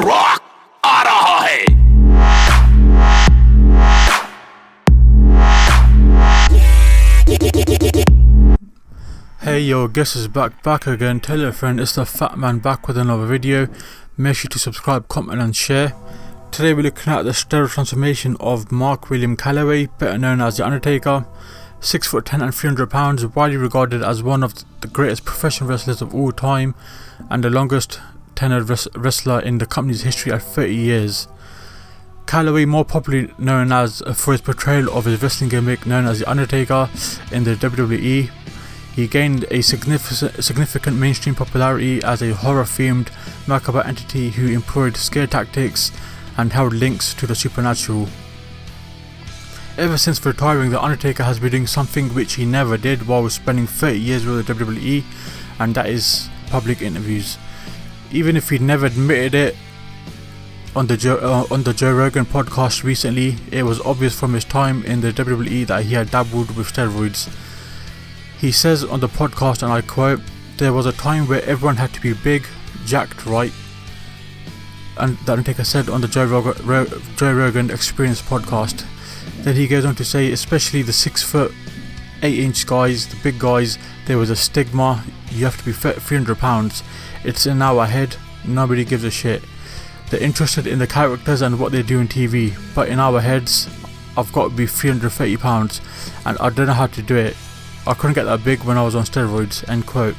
Rock आ रहा है। Hey yo, guess is back again. Tell your friend it's TheFatMan back with another video. Make sure to subscribe, comment and share. Today we're looking at the steroid transformation of Mark William Calloway, better known as The Undertaker. 6'10" and 300 pounds, widely regarded as one of the greatest professional wrestlers of all time and the longest tenured wrestler in the company's history at 30 years. Calloway, more popularly known as for his portrayal of his wrestling gimmick known as The Undertaker in the WWE, he gained a significant mainstream popularity as a horror-themed macabre entity who employed scare tactics and held links to the supernatural. Ever since retiring, The Undertaker has been doing something which he never did while spending 30 years with the WWE, and that is public interviews. Even if he never admitted it on the Joe Rogan podcast recently, it was obvious from his time in the WWE that he had dabbled with steroids. He says on the podcast, and I quote, "There was a time where everyone had to be big, jacked, right?" And The Undertaker said on the Joe Rogan Experience podcast. Then he goes on to say, especially the 6'8" guys, the big guys, there was a stigma. You have to be 300 pounds. It's in our head. Nobody gives a shit. They're interested in the characters and what they do in TV, but in our heads, I've got to be 330 pounds, and I don't know how to do it. I couldn't get that big when I was on steroids. End quote.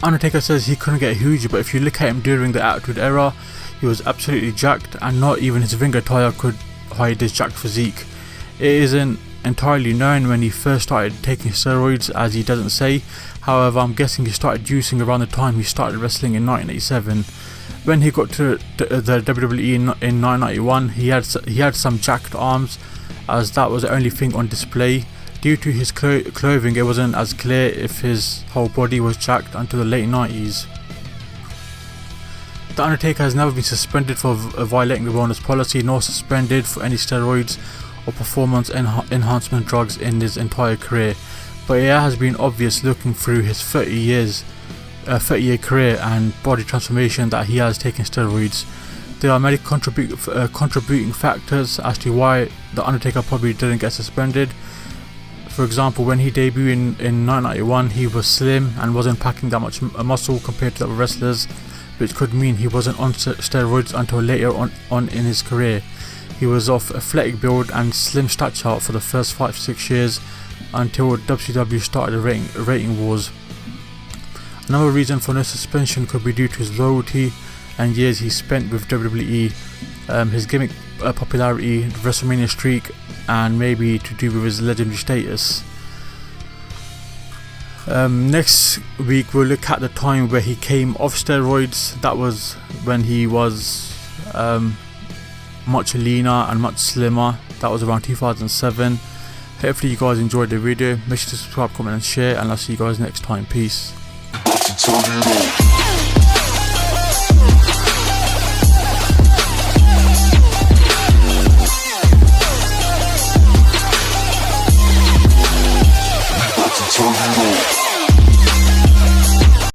Undertaker says he couldn't get huge, but if you look at him during the Attitude Era, he was absolutely jacked, and not even his ring attire could hide his jacked physique. It isn't entirely known when he first started taking steroids, as he doesn't say. However, I'm guessing he started juicing around the time he started wrestling in 1987. When he got to the WWE in 1991, he had some jacked arms, as that was the only thing on display. Due to his clothing, it wasn't as clear if his whole body was jacked until the late 90s. The Undertaker has never been suspended for violating the wellness policy, nor suspended for any steroids or performance enhancement drugs in his entire career, but it has been obvious looking through his 30-year career and body transformation that he has taken steroids. There are many contributing factors as to why The Undertaker probably didn't get suspended. For example, when he debuted in 1991, he was slim and wasn't packing that much muscle compared to other wrestlers, which could mean he wasn't on steroids until later on in his career. He was of athletic build and slim stature for the first 5-6 years until WCW started the rating wars. Another reason for no suspension could be due to his loyalty and years he spent with WWE, his gimmick popularity, the WrestleMania streak, and maybe to do with his legendary status. Next week we'll look at the time where he came off steroids. That was when he was much leaner and much slimmer. That was around 2007. Hopefully you guys enjoyed the video. Make sure to subscribe, comment and share, and I'll see you guys next time. Peace.